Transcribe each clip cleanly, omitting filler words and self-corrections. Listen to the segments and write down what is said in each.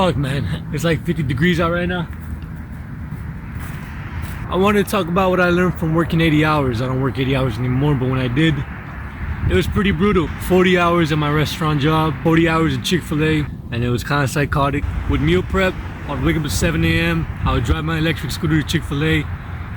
Fuck, man, it's like 50 degrees out right now. I wanted to talk about what I learned from working 80 hours. I don't work 80 hours anymore, but when I did, it was pretty brutal. 40 hours at my restaurant job, 40 hours at Chick-fil-A, and it was kind of psychotic. With meal prep, I'd wake up at 7 a.m. I would drive my electric scooter to Chick-fil-A,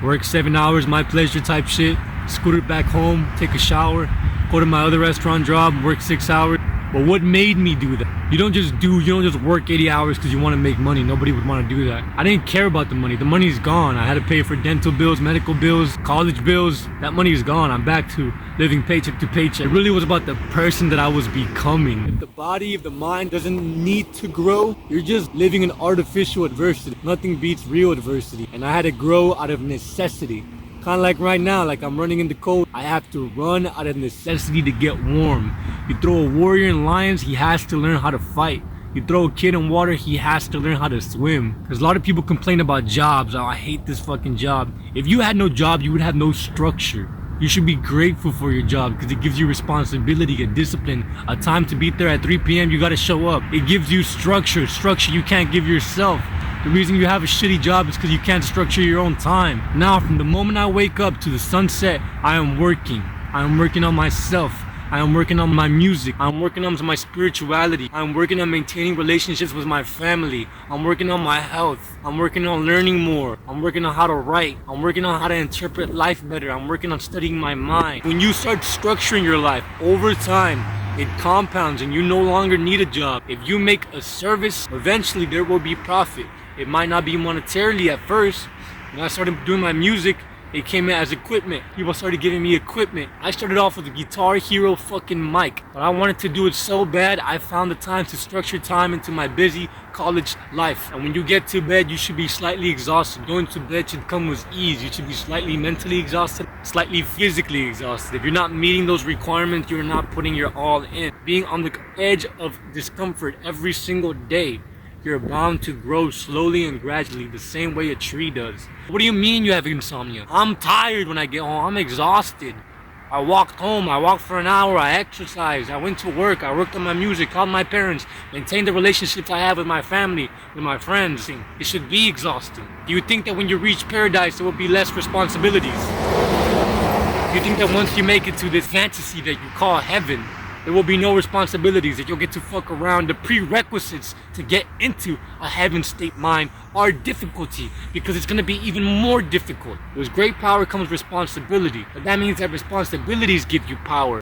work 7 hours, my pleasure type shit, scooter back home, take a shower, go to my other restaurant job, work 6 hours. But what made me do that? You don't just work 80 hours because you want to make money. Nobody would want to do that. I didn't care about the money. The money's gone. I had to pay for dental bills, medical bills, college bills. That money is gone. I'm back to living paycheck to paycheck. It really was about the person that I was becoming. If the body, if the mind doesn't need to grow, you're just living in artificial adversity. Nothing beats real adversity. And I had to grow out of necessity. Kind of like right now, like I'm running in the cold. I have to run out of necessity to get warm. You throw a warrior in lions, he has to learn how to fight. You throw a kid in water, he has to learn how to swim. Because a lot of people complain about jobs. Oh, I hate this fucking job. If you had no job, you would have no structure. You should be grateful for your job because it gives you responsibility, a discipline, a time to be there at 3 p.m. You gotta show up. It gives you structure you can't give yourself. The reason you have a shitty job is because you can't structure your own time. Now, from the moment I wake up to the sunset, I am working. I am working on myself. I am working on my music. I'm working on my spirituality. I'm working on maintaining relationships with my family. I'm working on my health. I'm working on learning more. I'm working on how to write. I'm working on how to interpret life better. I'm working on studying my mind. When you start structuring your life over time, it compounds and you no longer need a job. If you make a service, eventually there will be profit. It might not be monetarily at first. When I started doing my music, it came in as equipment. People started giving me equipment. I started off with a Guitar Hero fucking mic, but I wanted to do it so bad, I found the time to structure time into my busy college life. And when you get to bed, you should be slightly exhausted. Going to bed should come with ease. You should be slightly mentally exhausted, slightly physically exhausted. If you're not meeting those requirements, you're not putting your all in. Being on the edge of discomfort every single day, you're bound to grow slowly and gradually the same way a tree does. What do you mean you have insomnia? I'm tired when I get home. I'm exhausted. I walked home. I walked for an hour. I exercised. I went to work. I worked on my music, called my parents, maintained the relationships I have with my family, with my friends. It should be exhausting. Do you think that when you reach paradise, there will be less responsibilities? Do you think that once you make it to this fantasy that you call heaven, there will be no responsibilities, that you'll get to fuck around? The prerequisites to get into a heaven state mind are difficulty, because it's going to be even more difficult. With great power comes responsibility, but that means that responsibilities give you power.